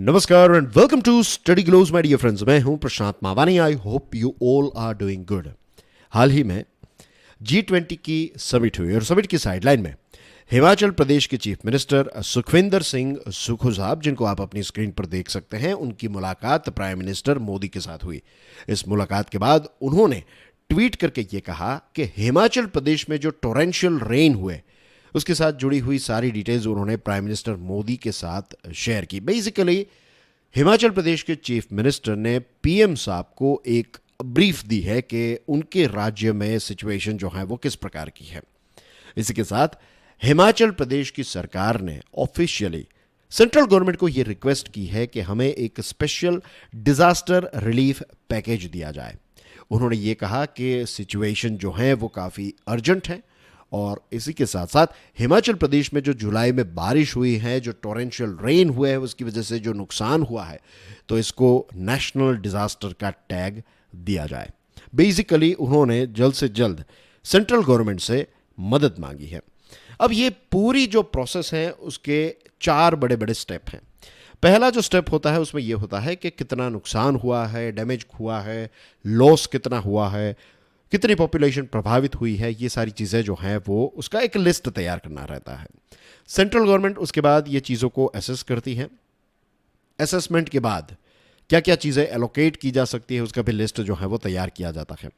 नमस्कार and welcome to study glows my dear friends. मैं हूं Prashant Mawani. I hope you all are doing good. हाल ही में G20 की समिट हुई और समिट की साइडलाइन में हिमाचल प्रदेश के चीफ मिनिस्टर सुखविंदर सिंह सुक्खू साहब, जिनको आप अपनी स्क्रीन पर देख सकते हैं, उनकी मुलाकात प्राइम मिनिस्टर मोदी के साथ हुई। इस मुलाकात के बाद उन्होंने ट्वीट करके ये कहा कि हिमाचल प्रदेश में जो टोरेंशियल रेन हुए उसके साथ जुड़ी हुई सारी डिटेल्स उन्होंने प्राइम मिनिस्टर मोदी के साथ शेयर की। बेसिकली हिमाचल प्रदेश के चीफ मिनिस्टर ने पीएम साहब को एक ब्रीफ दी है कि उनके राज्य में सिचुएशन जो है वो किस प्रकार की है। इसी के साथ हिमाचल प्रदेश की सरकार ने ऑफिशियली सेंट्रल गवर्नमेंट को यह रिक्वेस्ट की है कि हमें एक स्पेशल डिजास्टर रिलीफ पैकेज दिया जाए। उन्होंने ये कहा कि सिचुएशन जो है वो काफ़ी अर्जेंट है और इसी के साथ साथ हिमाचल प्रदेश में जो जुलाई में बारिश हुई है, जो टोरेंशियल रेन हुआ है, उसकी वजह से जो नुकसान हुआ है, तो इसको नेशनल डिजास्टर का टैग दिया जाए। बेसिकली उन्होंने जल्द से जल्द सेंट्रल गवर्नमेंट से मदद मांगी है। अब ये पूरी जो प्रोसेस है उसके 4 बड़े बड़े स्टेप हैं। पहला जो स्टेप होता है उसमें यह होता है कि कितना नुकसान हुआ है, डैमेज हुआ है, लॉस कितना हुआ है, कितनी पॉपुलेशन प्रभावित हुई है, ये सारी चीज़ें जो हैं वो उसका एक लिस्ट तैयार करना रहता है। सेंट्रल गवर्नमेंट उसके बाद ये चीज़ों को असेस करती है। असेसमेंट के बाद क्या क्या चीज़ें एलोकेट की जा सकती है उसका भी लिस्ट जो है वो तैयार किया जाता है।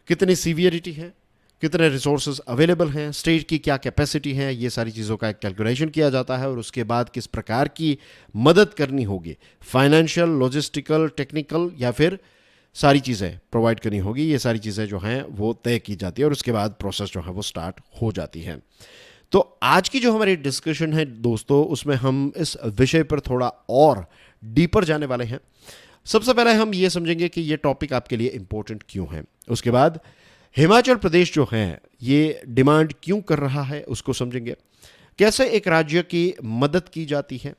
कितनी सीवियरिटी है, कितने रिसोर्सेज अवेलेबल हैं, स्टेट की क्या कैपेसिटी है, ये सारी चीज़ों का एक कैलकुलेशन किया जाता है और उसके बाद किस प्रकार की मदद करनी होगी, फाइनेंशियल, लॉजिस्टिकल, टेक्निकल या फिर सारी चीज़ें प्रोवाइड करनी होगी। ये सारी चीज़ें जो हैं वो तय की जाती है और उसके बाद प्रोसेस जो है वो स्टार्ट हो जाती है। तो आज की जो हमारी डिस्कशन है दोस्तों, उसमें हम इस विषय पर थोड़ा और डीपर जाने वाले हैं। सबसे पहले हम ये समझेंगे कि ये टॉपिक आपके लिए इंपॉर्टेंट क्यों है। उसके बाद हिमाचल प्रदेश जो है ये डिमांड क्यों कर रहा है उसको समझेंगे। कैसे एक राज्य की मदद की जाती है।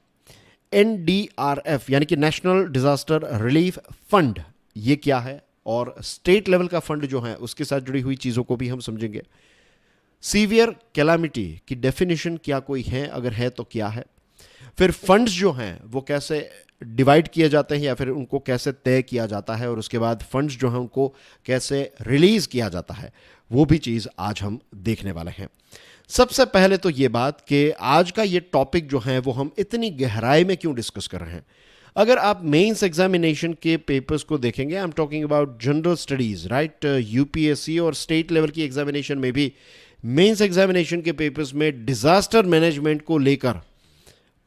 NDRF यानी कि नेशनल डिजास्टर रिलीफ फंड, ये क्या है, और स्टेट लेवल का फंड जो है उसके साथ जुड़ी हुई चीज़ों को भी हम समझेंगे। सीवियर कैलामिटी की डेफिनेशन क्या कोई है, अगर है तो क्या है। फिर फंड्स जो हैं वो कैसे डिवाइड किए जाते हैं या फिर उनको कैसे तय किया जाता है, और उसके बाद फंड्स जो हैं उनको कैसे रिलीज किया जाता है, वो भी चीज़ आज हम देखने वाले हैं। सबसे पहले तो ये बात कि आज का ये टॉपिक जो है वो हम इतनी गहराई में क्यों डिस्कस कर रहे हैं। अगर आप मेंस एग्जामिनेशन के पेपर्स को देखेंगे, I am talking about general studies, right, UPSC और स्टेट लेवल की एग्जामिनेशन में भी मेंस एग्जामिनेशन के पेपर्स में डिजास्टर मैनेजमेंट को लेकर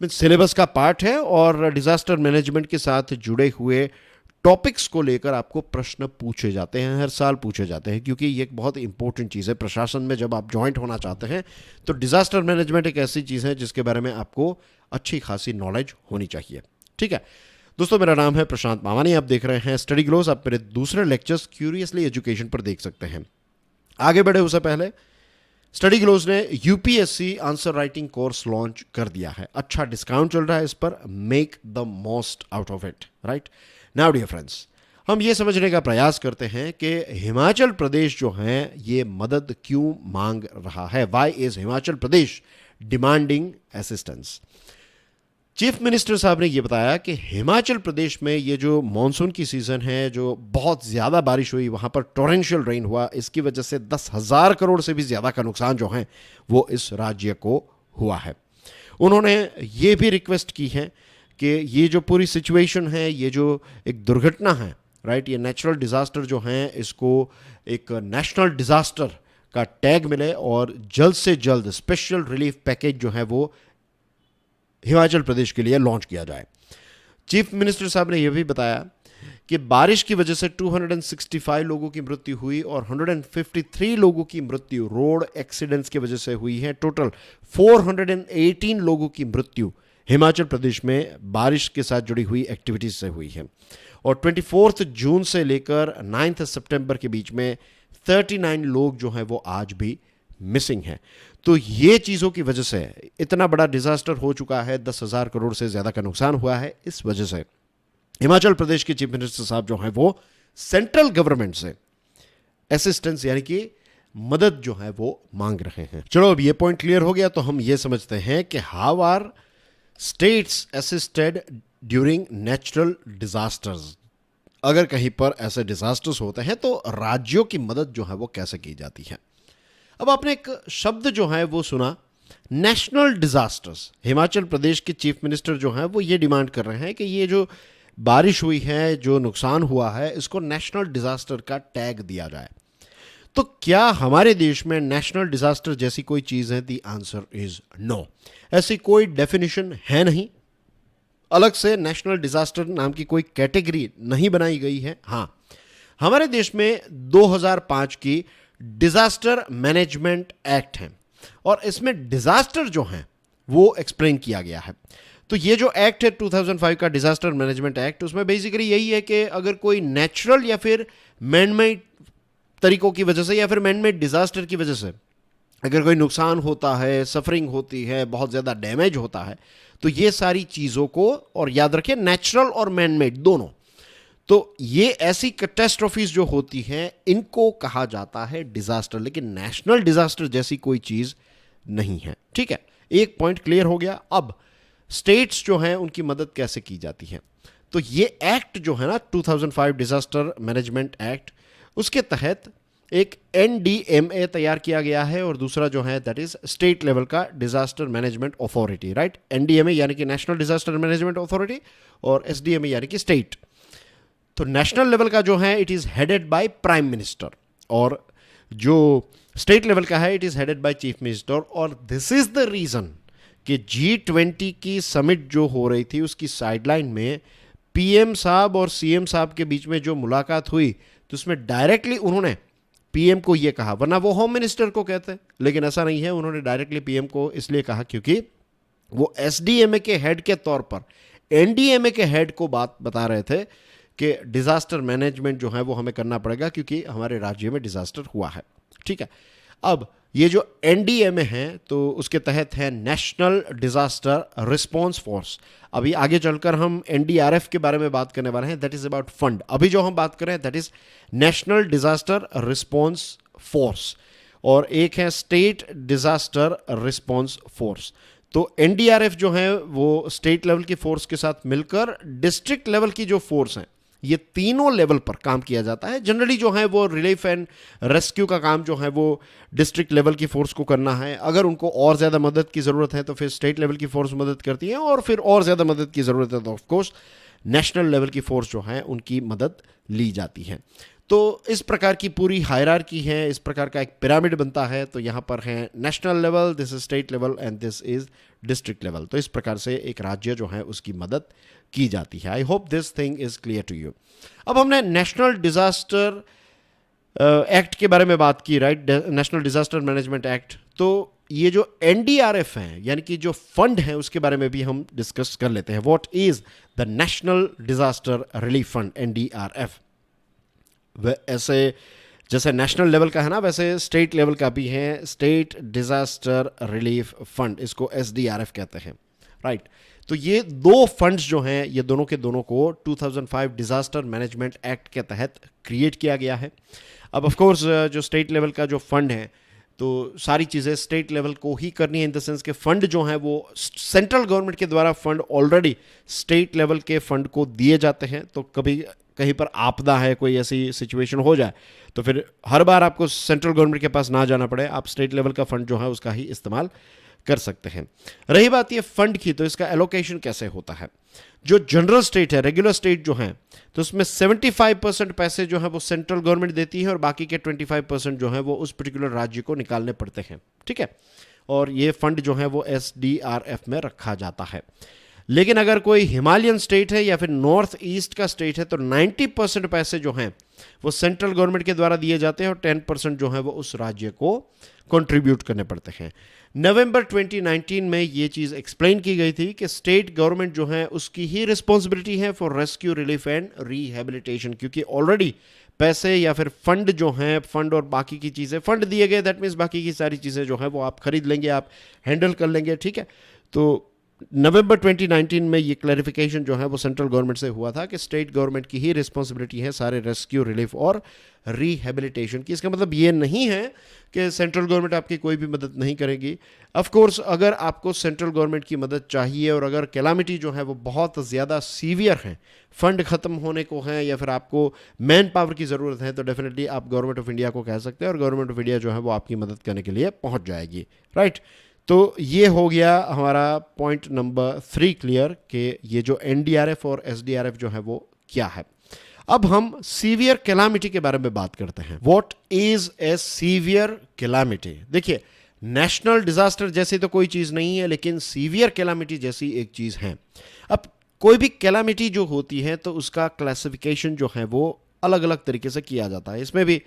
सिलेबस का पार्ट है और डिजास्टर मैनेजमेंट के साथ जुड़े हुए टॉपिक्स को लेकर आपको प्रश्न पूछे जाते हैं, हर साल पूछे जाते हैं, क्योंकि ये एक बहुत इंपॉर्टेंट चीज़ है। प्रशासन में जब आप ज्वाइंट होना चाहते हैं तो डिजास्टर मैनेजमेंट एक ऐसी चीज़ है जिसके बारे में आपको अच्छी खासी नॉलेज होनी चाहिए। ठीक है दोस्तों, मेरा नाम है प्रशांत मावानी, आप देख रहे हैं स्टडी ग्लोज। आप मेरे दूसरे लेक्चर्स क्यूरियसली एजुकेशन पर देख सकते हैं। आगे बढ़े उससे पहले स्टडी ग्लोज ने UPSC answer writing course launch कर दिया है। अच्छा डिस्काउंट चल रहा है इस पर, make the most out of it, right. Now dear friends, हम ये समझने का प्रयास करते हैं कि हिमाचल प्रदेश जो है ये मदद क्यों मांग रहा है। Why is Himachal Pradesh demanding assistance. Chief minister साहब ने यह बताया कि हिमाचल प्रदेश में ये जो मॉनसून की सीज़न है, जो बहुत ज़्यादा बारिश हुई, वहाँ पर टोरेंशियल रेन हुआ, इसकी वजह से 10,000 करोड़ से भी ज़्यादा का नुकसान जो है वो इस राज्य को हुआ है। उन्होंने ये भी रिक्वेस्ट की है कि ये जो पूरी सिचुएशन है, ये जो एक दुर्घटना है, राइट, ये नेचुरल डिज़ास्टर जो है, इसको एक नेशनल डिज़ास्टर का टैग मिले और जल्द से जल्द स्पेशल रिलीफ पैकेज जो है वो हिमाचल प्रदेश के लिए लॉन्च किया जाए। चीफ मिनिस्टर साहब ने यह भी बताया कि बारिश की वजह से 265 लोगों की मृत्यु हुई और 153 लोगों की मृत्यु रोड एक्सीडेंट्स की वजह से हुई है। टोटल 418 लोगों की मृत्यु हिमाचल प्रदेश में बारिश के साथ जुड़ी हुई एक्टिविटीज से हुई है और 24 जून से लेकर 9 सितंबर के बीच में 39 लोग जो हैं वो आज भी मिसिंग है। तो ये चीज़ों की वजह से इतना बड़ा डिजास्टर हो चुका है, 10,000 करोड़ से ज़्यादा का नुकसान हुआ है। इस वजह से हिमाचल प्रदेश के चीफ मिनिस्टर साहब जो हैं वो सेंट्रल गवर्नमेंट से असिस्टेंस यानी कि मदद जो है वो मांग रहे हैं। चलो अब ये पॉइंट क्लियर हो गया तो हम ये समझते हैं कि how are states assisted during natural disasters, अगर कहीं पर ऐसे डिजास्टर्स होते हैं तो राज्यों की मदद जो है वो कैसे की जाती है। अब आपने एक शब्द जो है वो सुना, नेशनल डिजास्टर्स। हिमाचल प्रदेश के चीफ मिनिस्टर जो हैं वो ये डिमांड कर रहे हैं कि ये जो बारिश हुई है, जो नुकसान हुआ है, इसको नेशनल डिजास्टर का टैग दिया जाए। तो क्या हमारे देश में नेशनल डिजास्टर जैसी कोई चीज है? The answer is no. ऐसी कोई डेफिनेशन है नहीं, अलग से नेशनल डिजास्टर नाम की कोई कैटेगरी नहीं बनाई गई है। हाँ, हमारे देश में 2005 की डिजास्टर मैनेजमेंट एक्ट है और इसमें डिजास्टर जो है वो एक्सप्लेन किया गया है। तो ये जो एक्ट है 2005 का डिजास्टर मैनेजमेंट एक्ट, उसमें बेसिकली यही है कि अगर कोई नेचुरल या फिर मैनमेड तरीकों की वजह से या फिर मैनमेड डिजास्टर की वजह से अगर कोई नुकसान होता है, सफरिंग होती है, बहुत ज़्यादा डैमेज होता है, तो ये सारी चीज़ों को, और याद रखें नेचुरल और मैनमेड दोनों, तो ये ऐसी कैटेस्ट्रोफीज जो होती हैं इनको कहा जाता है डिजास्टर। लेकिन नेशनल डिजास्टर जैसी कोई चीज़ नहीं है। ठीक है, एक पॉइंट क्लियर हो गया। अब स्टेट्स जो हैं उनकी मदद कैसे की जाती है? तो ये एक्ट जो है ना 2005 डिजास्टर मैनेजमेंट एक्ट, उसके तहत एक NDMA तैयार किया गया है और दूसरा जो है दैट इज स्टेट लेवल का disaster management authority, right. NDMA यानी कि नेशनल डिजास्टर मैनेजमेंट अथॉरिटी और SDMA यानी कि स्टेट। तो नेशनल लेवल का जो है it is headed by prime minister और जो स्टेट लेवल का है it is headed by chief minister. और दिस इज द रीजन कि G20 की समिट जो हो रही थी उसकी साइडलाइन में PM साहब और CM साहब के बीच में जो मुलाकात हुई तो उसमें डायरेक्टली उन्होंने PM को ये कहा, वरना वो होम मिनिस्टर को कहते, लेकिन ऐसा नहीं है, उन्होंने डायरेक्टली PM को इसलिए कहा क्योंकि वो SDMA के हेड के तौर पर NDMA के हेड को बात बता रहे थे कि डिजास्टर मैनेजमेंट जो है वो हमें करना पड़ेगा क्योंकि हमारे राज्य में डिजास्टर हुआ है। ठीक है, अब ये जो NDMA है तो उसके तहत है नेशनल डिजास्टर रिस्पॉन्स फोर्स। अभी आगे चलकर हम NDRF के बारे में बात करने वाले हैं, दैट इज अबाउट फंड। अभी जो हम बात कर रहे हैं that is national disaster response force और एक है स्टेट डिजास्टर रिस्पॉन्स फोर्स। तो NDRF जो है वो स्टेट लेवल की फोर्स के साथ मिलकर डिस्ट्रिक्ट लेवल की जो फोर्स है, ये तीनों लेवल पर काम किया जाता है। जनरली जो है वो रिलीफ एंड रेस्क्यू का काम जो है वो डिस्ट्रिक्ट लेवल की फोर्स को करना है। अगर उनको और ज़्यादा मदद की ज़रूरत है तो फिर स्टेट लेवल की फोर्स मदद करती है और फिर और ज़्यादा मदद की ज़रूरत है तो ऑफकोर्स नेशनल लेवल की फोर्स जो है उनकी मदद ली जाती है। तो इस प्रकार की पूरी हायरार्की है, इस प्रकार का एक पिरामिड बनता है। तो यहाँ पर है national level, this is state level and this is district level. तो इस प्रकार से एक राज्य जो है उसकी मदद की जाती है। I hope this thing is clear to you. अब हमने नेशनल डिजास्टर एक्ट के बारे में बात की, right, national disaster management act. तो ये जो NDRF है यानी कि जो फंड है उसके बारे में भी हम डिस्कस कर लेते हैं। What is the national disaster relief fund NDRF? ऐसे जैसे नेशनल लेवल का है ना वैसे स्टेट लेवल का भी है, स्टेट डिजास्टर रिलीफ फंड, इसको SDRF कहते हैं, राइट। तो ये दो फंड्स जो हैं ये दोनों के दोनों को 2005 डिजास्टर मैनेजमेंट एक्ट के तहत क्रिएट किया गया है। अब ऑफ कोर्स जो स्टेट लेवल का जो फंड है तो सारी चीज़ें स्टेट लेवल को ही करनी है, इन द सेंस के फंड जो हैं वो सेंट्रल गवर्नमेंट के द्वारा फंड ऑलरेडी स्टेट लेवल के फंड को दिए जाते हैं। तो कभी कहीं पर आपदा है, कोई ऐसी सिचुएशन हो जाए तो फिर हर बार आपको सेंट्रल गवर्नमेंट के पास ना जाना पड़े, आप स्टेट लेवल का फंड जो है उसका ही इस्तेमाल कर सकते हैं। रही बात ये फंड की, तो इसका एलोकेशन कैसे होता है? जो जनरल स्टेट है, रेगुलर स्टेट जो है, तो उसमें 75% पैसे जो है वो सेंट्रल गवर्नमेंट देती है और बाकी के 25% जो है वो उस पर्टिकुलर राज्य को निकालने पड़ते हैं। ठीक है, और ये फंड जो है वो SDRF में रखा जाता है। लेकिन अगर कोई हिमालयन स्टेट है या फिर नॉर्थ ईस्ट का स्टेट है तो 90% पैसे जो हैं वो सेंट्रल गवर्नमेंट के द्वारा दिए जाते हैं और 10% जो है वो उस राज्य को कंट्रीब्यूट करने पड़ते हैं। नवंबर 2019 में ये चीज़ एक्सप्लेन की गई थी कि स्टेट गवर्नमेंट जो है उसकी ही रिस्पॉन्सिबिलिटी है for rescue, relief and rehabilitation, क्योंकि ऑलरेडी पैसे या फिर फंड जो हैं, फंड और बाकी की चीज़ें, फंड दिए गए दैट मीन्स बाकी की सारी चीज़ें जो हैं वो आप खरीद लेंगे, आप हैंडल कर लेंगे। ठीक है, तो नवंबर 2019 में ये क्लैरिफिकेशन जो है वो सेंट्रल गवर्नमेंट से हुआ था कि स्टेट गवर्नमेंट की ही रिस्पॉन्सिबिलिटी है सारे रेस्क्यू, रिलीफ और रिहेबिलिटेशन की। इसका मतलब ये नहीं है कि सेंट्रल गवर्नमेंट आपकी कोई भी मदद नहीं करेगी। ऑफ कोर्स अगर आपको सेंट्रल गवर्नमेंट की मदद चाहिए और अगर कैलामिटी जो है वो बहुत ज़्यादा सीवियर है, फंड ख़त्म होने को है या फिर आपको मैन पावर की ज़रूरत है, तो डेफिनेटली आप गवर्नमेंट ऑफ इंडिया को कह सकते हैं और गवर्नमेंट ऑफ इंडिया जो है वो आपकी मदद करने के लिए पहुँच जाएगी, राइट। तो ये हो गया हमारा पॉइंट नंबर 3 क्लियर कि ये जो एनडीआरएफ और एसडीआरएफ जो है वो क्या है। अब हम सीवियर कैलामिटी के बारे में बात करते हैं। What is a severe calamity? देखिए, नेशनल डिजास्टर जैसी तो कोई चीज नहीं है, लेकिन सीवियर कैलामिटी जैसी एक चीज है। अब कोई भी कैलामिटी जो होती है तो उसका क्लासिफिकेशन जो है वो अलग अलग तरीके से किया जाता है। इसमें भी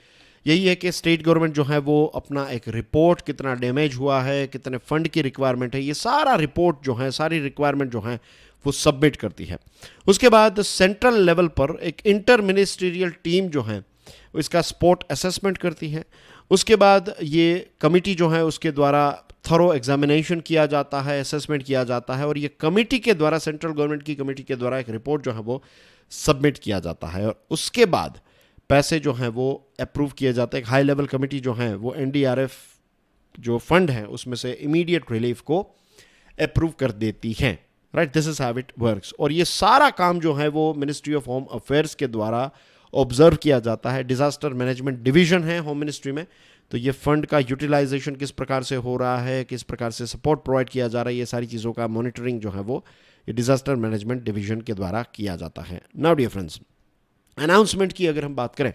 यही है कि स्टेट गवर्नमेंट जो है वो अपना एक रिपोर्ट, कितना डैमेज हुआ है, कितने फंड की रिक्वायरमेंट है, ये सारा रिपोर्ट जो है, सारी रिक्वायरमेंट जो है वो सबमिट करती है। उसके बाद सेंट्रल लेवल पर एक इंटर मिनिस्ट्रियल टीम जो है इसका स्पॉट असेसमेंट करती है। उसके बाद ये कमिटी जो है उसके द्वारा थरो एग्जामिनेशन किया जाता है, असेसमेंट किया जाता है और ये कमिटी के द्वारा, सेंट्रल गवर्नमेंट की कमिटी के द्वारा एक रिपोर्ट जो है वो सबमिट किया जाता है और उसके बाद पैसे जो हैं वो अप्रूव किए जाते हैं। हाई लेवल कमेटी जो है वो एनडीआरएफ जो फंड है उसमें से इमीडिएट रिलीफ को अप्रूव कर देती है, right. This is how it works. और ये सारा काम जो है वो मिनिस्ट्री ऑफ होम अफेयर्स के द्वारा ऑब्जर्व किया जाता है। डिजास्टर मैनेजमेंट डिवीजन है होम मिनिस्ट्री में, तो ये फंड का यूटिलाइजेशन किस प्रकार से हो रहा है, किस प्रकार से सपोर्ट प्रोवाइड किया जा रहा है, ये सारी चीज़ों का मॉनिटरिंग जो है वो ये डिजास्टर मैनेजमेंट डिवीजन के द्वारा किया जाता है। नाउ डियर फ्रेंड्स, अनाउंसमेंट की अगर हम बात करें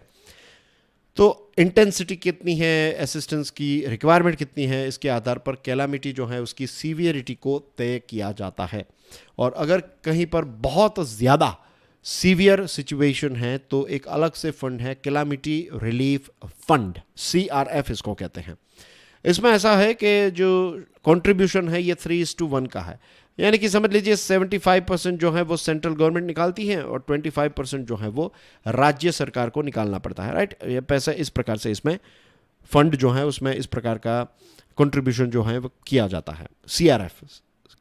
तो इंटेंसिटी कितनी है, असिस्टेंस की रिक्वायरमेंट कितनी है, इसके आधार पर कैलामिटी जो है उसकी सीवियरिटी को तय किया जाता है। और अगर कहीं पर बहुत ज़्यादा सीवियर सिचुएशन है तो एक अलग से फंड है, कैलामिटी रिलीफ फंड, CRF इसको कहते हैं। इसमें ऐसा है कि जो कंट्रीब्यूशन है ये 3:1 का है, यानी कि समझ लीजिए 75% जो है वो सेंट्रल गवर्नमेंट निकालती है और 25% जो है वो राज्य सरकार को निकालना पड़ता है, राइट। ये पैसा इस प्रकार से इसमें फंड जो है उसमें इस प्रकार का कंट्रीब्यूशन जो है वो किया जाता है, CRF,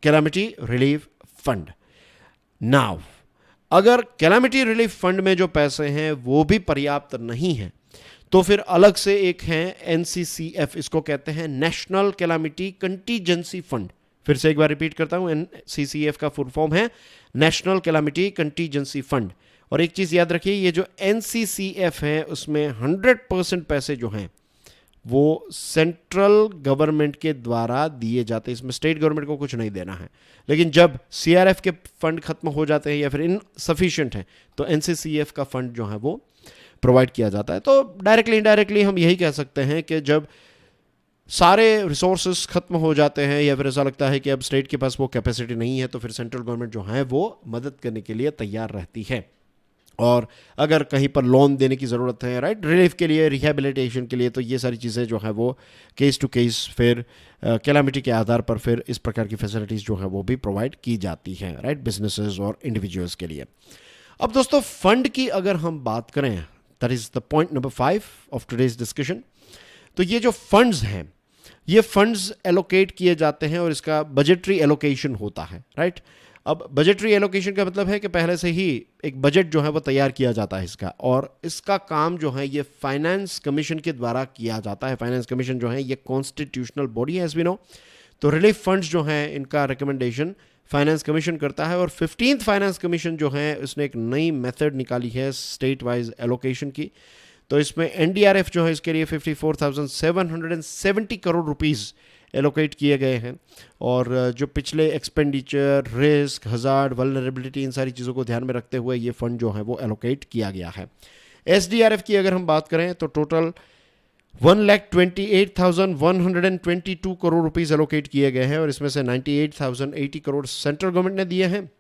calamity relief fund. Now अगर कैलामिटी रिलीफ फंड में जो पैसे हैं वो भी पर्याप्त नहीं है तो फिर अलग से एक है NCCF, इसको कहते हैं नेशनल कैलामिटी कंटीजेंसी फंड। फिर से एक बार रिपीट करता हूं, NCCF का फुल फॉर्म है नेशनल कैलामिटी कंटीजेंसी फंड। और एक चीज़ याद रखिए, ये जो NCCF है उसमें 100% पैसे जो हैं वो सेंट्रल गवर्नमेंट के द्वारा दिए जाते हैं, इसमें स्टेट गवर्नमेंट को कुछ नहीं देना है। लेकिन जब CRF के फंड खत्म हो जाते हैं या फिर इनसफिशिएंट है तो NCCF का फंड जो है वो प्रोवाइड किया जाता है। तो डायरेक्टली इनडायरेक्टली हम यही कह सकते हैं कि जब सारे रिसोर्सेज खत्म हो जाते हैं या फिर ऐसा लगता है कि अब स्टेट के पास वो कैपेसिटी नहीं है तो फिर सेंट्रल गवर्नमेंट जो है वो मदद करने के लिए तैयार रहती है। और अगर कहीं पर लोन देने की ज़रूरत है, राइट, रिलीफ के लिए, रिहेबिलिटेशन के लिए, तो ये सारी चीज़ें जो है वो केस टू केस फिर कैलामिटी के आधार पर फिर इस प्रकार की फैसिलिटीज़ जो है वो भी प्रोवाइड की जाती हैं, राइट, बिजनेसेस और इंडिविजुअल्स के लिए। अब दोस्तों फंड की अगर हम बात करें, that is the point number 5 of today's discussion. तो ये जो फंड्स हैं ये फंड्स एलोकेट किए जाते हैं और इसका बजटरी एलोकेशन होता है, राइट। अब बजटरी एलोकेशन का मतलब है कि पहले से ही एक बजट जो है वो तैयार किया जाता है इसका, और इसका काम जो है ये फाइनेंस कमीशन के द्वारा किया जाता है। फाइनेंस कमीशन जो है ये कॉन्स्टिट्यूशनल बॉडी है, एज वी नो। तो रिलीफ फंड्स जो हैं इनका रिकमेंडेशन फाइनेंस कमीशन करता है और 15th फाइनेंस कमीशन जो है उसने एक नई मेथड निकाली है स्टेट वाइज एलोकेशन की। तो इसमें एनडीआरएफ जो है इसके लिए 54,770 करोड़ रुपीस एलोकेट किए गए हैं। और जो पिछले एक्सपेंडिचर, रिस्क, हजार्ड, वल्नरेबिलिटी, इन सारी चीज़ों को ध्यान में रखते हुए ये फंड जो है वो एलोकेट किया गया है। एसडीआरएफ की अगर हम बात करें तो टोटल 1,28,122 करोड़ रुपीस एलोकेट किए गए हैं और इसमें से 98,080 करोड़ सेंट्रल गवर्नमेंट ने दिए हैं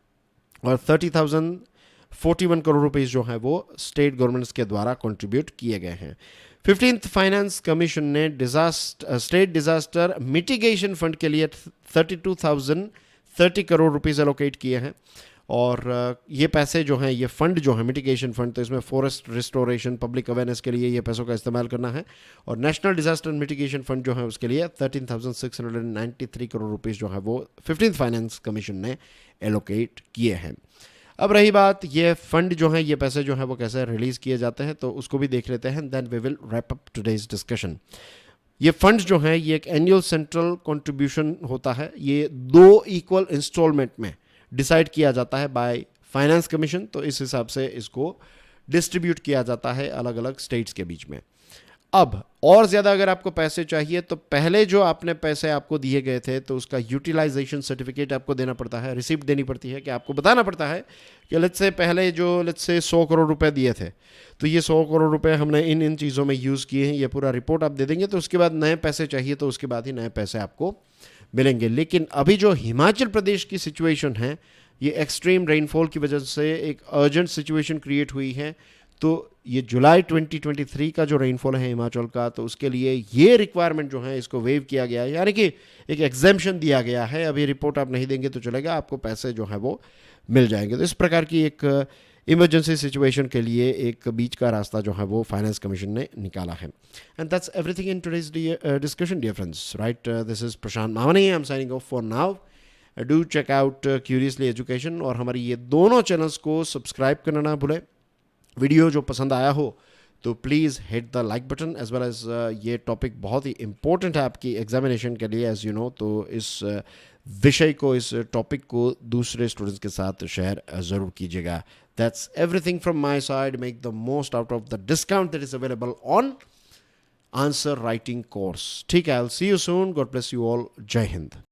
और 30,041 करोड़ रुपीस जो है वो स्टेट गवर्नमेंट्स के द्वारा कंट्रीब्यूट किए गए हैं। 15th फाइनेंस कमीशन ने स्टेट डिजास्टर मिटिगेशन फंड के लिए 32,030 करोड़ रुपीस एलोकेट किए हैं और ये पैसे जो हैं, ये फ़ंड जो है मिटिगेशन फ़ंड, तो इसमें फॉरेस्ट रिस्टोरेशन, पब्लिक अवेयरनेस के लिए ये पैसों का इस्तेमाल करना है। और नेशनल डिज़ास्टर मिटिगेशन फ़ंड जो है उसके लिए 13,693 करोड़ रुपीस जो है वो 15th फाइनेंस कमीशन ने एलोकेट किए हैं। अब रही बात ये फ़ंड जो है, ये पैसे जो है वो कैसे रिलीज़ किए जाते हैं, तो उसको भी देख लेते हैं। Then we will wrap up today's discussion. ये फंड्स जो हैं ये एक एनुअल सेंट्रल कंट्रीब्यूशन होता है। ये 2 इक्वल इंस्टॉलमेंट में डिसाइड किया जाता है बाय फाइनेंस कमीशन। तो इस हिसाब से इसको डिस्ट्रीब्यूट किया जाता है अलग अलग स्टेट्स के बीच में। अब और ज़्यादा अगर आपको पैसे चाहिए तो पहले जो आपने पैसे आपको दिए गए थे तो उसका यूटिलाइजेशन सर्टिफिकेट आपको देना पड़ता है, रिसिप्ट देनी पड़ती है, कि आपको बताना पड़ता है कि लेट्स से पहले जो लेट्स से 100 करोड़ रुपए दिए थे तो ये 100 करोड़ रुपए हमने इन इन चीज़ों में यूज़ किए हैं, ये पूरा रिपोर्ट आप दे देंगे। तो उसके बाद नए पैसे चाहिए तो उसके बाद ही नए पैसे आपको मिलेंगे। लेकिन अभी जो हिमाचल प्रदेश की सिचुएशन है, ये एक्सट्रीम रेनफॉल की वजह से एक अर्जेंट सिचुएशन क्रिएट हुई है। तो ये जुलाई 2023 का जो रेनफॉल है हिमाचल का, तो उसके लिए ये रिक्वायरमेंट जो है इसको वेव किया गया है, यानी कि एक एग्जेम्पशन दिया गया है। अभी रिपोर्ट आप नहीं देंगे तो चलेगा, आपको पैसे जो है वो मिल जाएंगे। तो इस प्रकार की एक इमरजेंसी सिचुएशन के लिए एक बीच का रास्ता जो है वो फाइनेंस कमीशन ने निकाला है। And that's everything in today's discussion dear friends, right. This is Prashant Mawani, I am signing off for now. Do check out curiously education, और हमारी ये दोनों चैनल्स को सब्सक्राइब करना ना भूलें। वीडियो जो पसंद आया हो तो please hit the like button, as well as ये टॉपिक बहुत ही इंपॉर्टेंट है आपकी एग्जामिनेशन के लिए, एज यू नो। तो इस विषय को, इस टॉपिक को दूसरे स्टूडेंट्स के साथ शेयर ज़रूर कीजिएगा। That's everything from my side. Make the most out of the discount that is available on answer writing course. ठीक है, I will see you soon. God bless you all. जय हिंद।